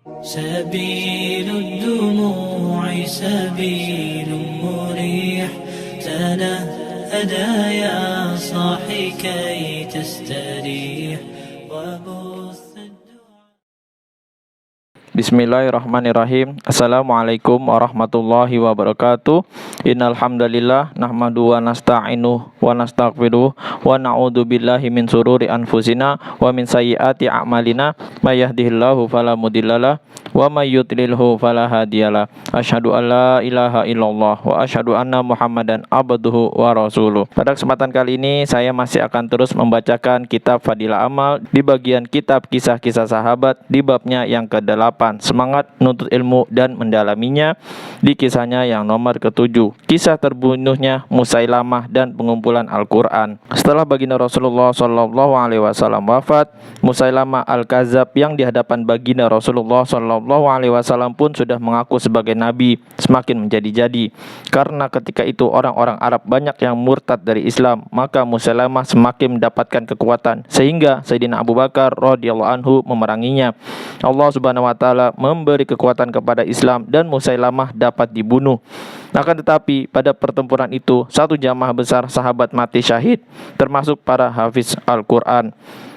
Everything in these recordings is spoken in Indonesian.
سبيل الدموع سبيل مريح تنهدى يا صاحي كي تستريح وبث Bismillahirrahmanirrahim. Assalamualaikum warahmatullahi wabarakatuh. Innal hamdalillah nahmaduhu wa nasta'inuhu wa nastaghfiruh wa na'udzu billahi min sururi anfusina wa min sayyiati a'malina may yahdihillahu fala mudhillalah wa may yudlilhu fala hadiyalah. Asyhadu an la ilaha illallah wa asyhadu anna Muhammadan abduhu wa rasuluh. Pada kesempatan kali ini saya masih akan terus membacakan kitab Fadilah Amal di bagian kitab kisah-kisah sahabat di babnya yang ke-8, semangat nuntut ilmu dan mendalaminya, di kisahnya yang nomor ke-7, kisah terbunuhnya Musailamah dan pengumpulan Al-Quran. Setelah baginda Rasulullah SAW wafat, Musailamah Al-Kazab yang di hadapan baginda Rasulullah SAW pun sudah mengaku sebagai nabi semakin menjadi-jadi. Karena ketika itu orang-orang Arab banyak yang murtad dari Islam, maka Musailamah semakin mendapatkan kekuatan sehingga Sayyidina Abu Bakar radhiyallahu anhu memeranginya. Allah Subhanahu wa taala memberi kekuatan kepada Islam dan Musailamah dapat dibunuh. Akan tetapi pada pertempuran itu satu jamaah besar sahabat mati syahid, termasuk para hafiz Al-Quran.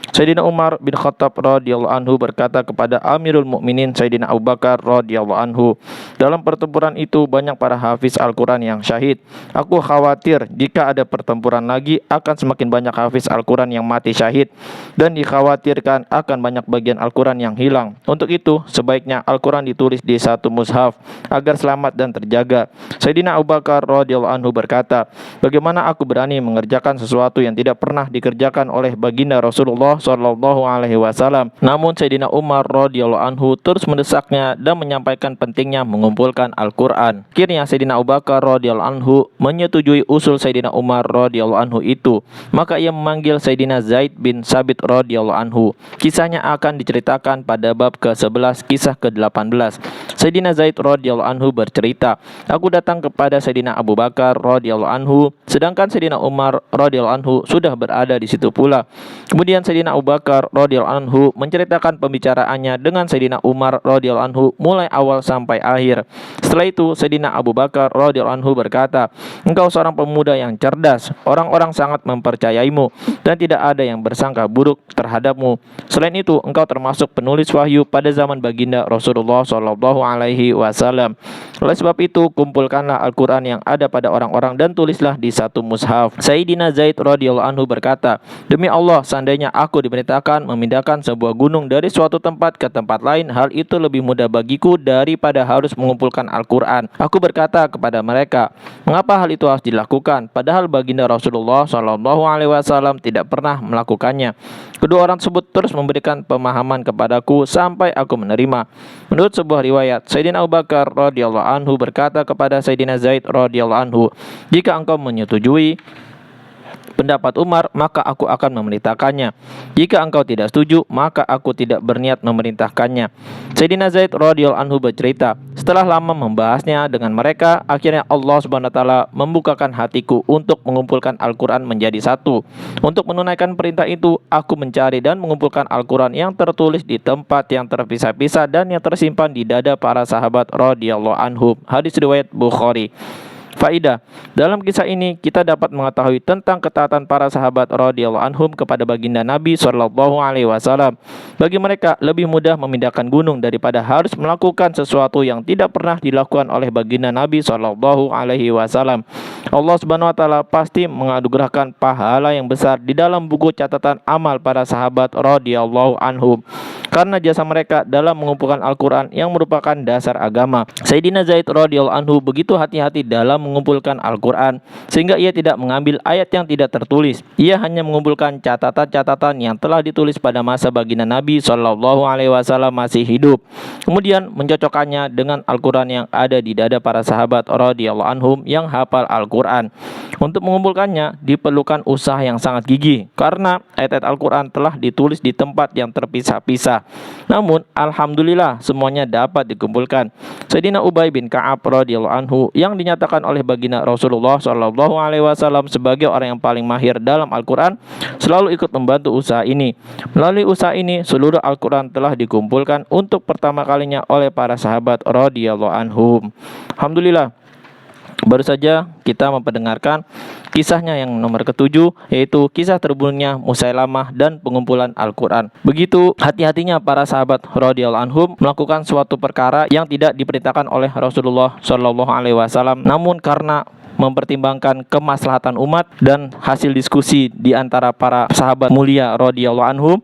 Sayyidina Umar bin Khattab radhiyallahu anhu berkata kepada Amirul Mukminin Sayyidina Abu Bakar radhiyallahu anhu, dalam pertempuran itu banyak para hafiz Al-Quran yang syahid. Aku khawatir jika ada pertempuran lagi akan semakin banyak hafiz Al-Quran yang mati syahid, dan dikhawatirkan akan banyak bagian Al-Quran yang hilang. Untuk itu sebaiknya Al-Quran ditulis di satu mushaf agar selamat dan terjaga. Sayyidina Abu Bakar radhiyallahu anhu berkata, bagaimana aku berani mengerjakan sesuatu yang tidak pernah dikerjakan oleh baginda Rasulullah Sallallahu Alaihi Wasallam. Namun Sayyidina Umar radhiyallahu anhu terus mendesaknya dan menyampaikan pentingnya mengumpulkan Al-Quran. Akhirnya Sayyidina Abu Bakar radhiyallahu anhu menyetujui usul Sayyidina Umar radhiyallahu anhu itu. Maka ia memanggil Sayyidina Zaid bin Sabit radhiyallahu anhu. Kisahnya akan diceritakan pada bab ke-11 kisah ke-18. Sayyidina Zaid radhiyallahu anhu bercerita, aku datang kepada Sayyidina Abu Bakar radhiyallahu anhu, sedangkan Sayyidina Umar radhiyallahu anhu sudah berada di situ pula. Kemudian Sayyidina Abu Bakar radhiyallahu anhu menceritakan pembicaraannya dengan Sayyidina Umar radhiyallahu anhu mulai awal sampai akhir. Setelah itu Sayyidina Abu Bakar radhiyallahu anhu berkata, engkau seorang pemuda yang cerdas, orang-orang sangat mempercayaimu dan tidak ada yang bersangka buruk terhadapmu. Selain itu engkau termasuk penulis wahyu pada zaman baginda Rasulullah Sallallahu Alaihi Wasallam. Oleh sebab itu kumpulkanlah Al-Quran yang ada pada orang-orang dan tulislah di satu mushaf. Sayyidina Zaid radhiyallahu anhu berkata, demi Allah, seandainya aku diperintahkan memindahkan sebuah gunung dari suatu tempat ke tempat lain, hal itu lebih mudah bagiku daripada harus mengumpulkan Al-Quran. Aku berkata kepada mereka, mengapa hal itu harus dilakukan, padahal baginda Rasulullah Sallallahu Alaihi Wasallam tidak pernah melakukannya. Kedua orang tersebut terus memberikan pemahaman kepadaku sampai aku menerima. Menurut sebuah riwayat, Sayyidina Abu Bakar radhiyallahu anhu berkata kepada Sayyidina Zaid radhiyallahu anhu, jika engkau menyetujui pendapat Umar, maka aku akan memerintahkannya. Jika engkau tidak setuju, maka aku tidak berniat memerintahkannya. Sayyidina Zaid radhiyallahu anhu bercerita, setelah lama membahasnya dengan mereka, akhirnya Allah Subhanahu wa taala membukakan hatiku untuk mengumpulkan Al-Quran menjadi satu. Untuk menunaikan perintah itu, aku mencari dan mengumpulkan Al-Quran yang tertulis di tempat yang terpisah-pisah dan yang tersimpan di dada para sahabat radhiyallahu anhum. Hadis riwayat Bukhari. Faidah, dalam kisah ini kita dapat mengetahui tentang ketaatan para sahabat radhiyallahu anhum kepada baginda Nabi Sallallahu Alaihi Wasallam. Bagi mereka lebih mudah memindahkan gunung daripada harus melakukan sesuatu yang tidak pernah dilakukan oleh baginda Nabi Sallallahu Alaihi Wasallam. Allah Subhanahu Wa Taala pasti menganugerahkan pahala yang besar di dalam buku catatan amal para sahabat radhiyallahu anhum karena jasa mereka dalam mengumpulkan Al-Quran yang merupakan dasar agama. Sayyidina Zaid radhiyallahu anhu begitu hati-hati dalam mengumpulkan Al-Quran sehingga ia tidak mengambil ayat yang tidak tertulis. Ia hanya mengumpulkan catatan-catatan yang telah ditulis pada masa baginda Nabi Sallallahu Alaihi Wasallam masih hidup, kemudian mencocokkannya dengan Al-Quran yang ada di dada para sahabat radhiyallahu anhum yang hafal Al-Quran. Untuk mengumpulkannya diperlukan usaha yang sangat gigih karena ayat-ayat Al-Quran telah ditulis di tempat yang terpisah-pisah. Namun alhamdulillah semuanya dapat dikumpulkan. Sayyidina Ubay bin Ka'ab radhiyallahu anhu yang dinyatakan oleh baginda Rasulullah SAW sebagai orang yang paling mahir dalam Al-Quran, selalu ikut membantu usaha ini. Melalui usaha ini, seluruh Al-Quran telah dikumpulkan untuk pertama kalinya oleh para sahabat radhiyallahu anhum. Alhamdulillah, baru saja kita memperdengarkan kisahnya yang nomor ketujuh, yaitu kisah terbunuhnya Musailamah dan pengumpulan Al-Quran. Begitu hati-hatinya para sahabat radhiyallahu anhum melakukan suatu perkara yang tidak diperintahkan oleh Rasulullah SAW, namun karena mempertimbangkan kemaslahatan umat dan hasil diskusi di antara para sahabat mulia radhiyallahu anhum,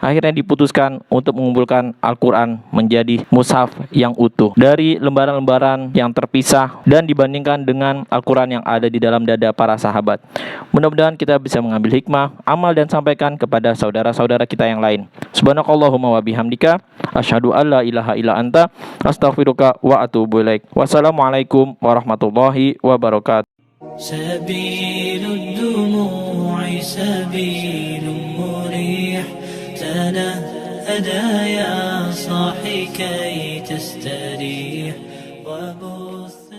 akhirnya diputuskan untuk mengumpulkan Al-Quran menjadi mushaf yang utuh dari lembaran-lembaran yang terpisah dan dibandingkan dengan Al-Quran yang ada di dalam dada para sahabat. Mudah-mudahan kita bisa mengambil hikmah, amal dan sampaikan kepada saudara-saudara kita yang lain. Subhanakallahumma wa bihamdika asyhadu an la ilaha illa anta astaghfiruka wa atubu ilaik. Wassalamualaikum warahmatullahi wabarakatuh. سبيل الدموع سبيل مريح تنهدى يا صاحي كي تستريح وبث